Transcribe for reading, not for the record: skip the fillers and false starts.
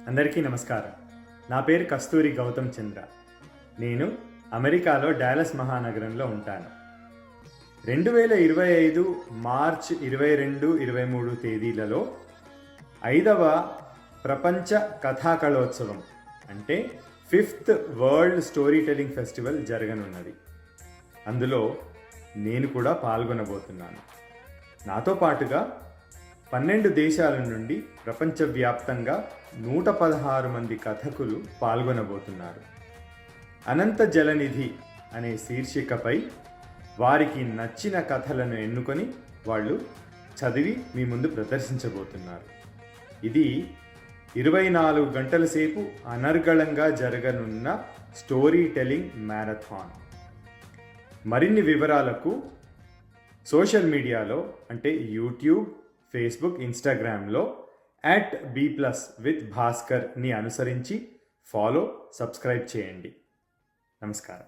అందరికీ నమస్కారం. నా పేరు కస్తూరి గౌతమ్ చంద్ర. నేను అమెరికాలో డాలస్ మహానగరంలో ఉంటాను. 2025 మార్చ్ 22, 23 తేదీలలో 5వ ప్రపంచ కథా కళోత్సవం అంటే 5th world storytelling festival జరగనున్నది. అందులో నేను కూడా పాల్గొనబోతున్నాను. నాతో పాటుగా 12 దేశాల నుండి ప్రపంచవ్యాప్తంగా 116 మంది కథకులు పాల్గొనబోతున్నారు. అనంత జలనిధి అనే శీర్షికపై వారికి నచ్చిన కథలను ఎన్నుకొని వాళ్ళు చదివి మీ ముందు ప్రదర్శించబోతున్నారు. ఇది 24 గంటల సేపు అనర్గళంగా జరగనున్న స్టోరీ టెల్లింగ్ మ్యారథాన్. మరిన్ని వివరాలకు సోషల్ మీడియాలో అంటే యూట్యూబ్, ఫేస్బుక్, ఇన్స్టాగ్రామ్లో @B+with భాస్కర్ని అనుసరించి ఫాలో, సబ్స్క్రైబ్ చేయండి. నమస్కారం.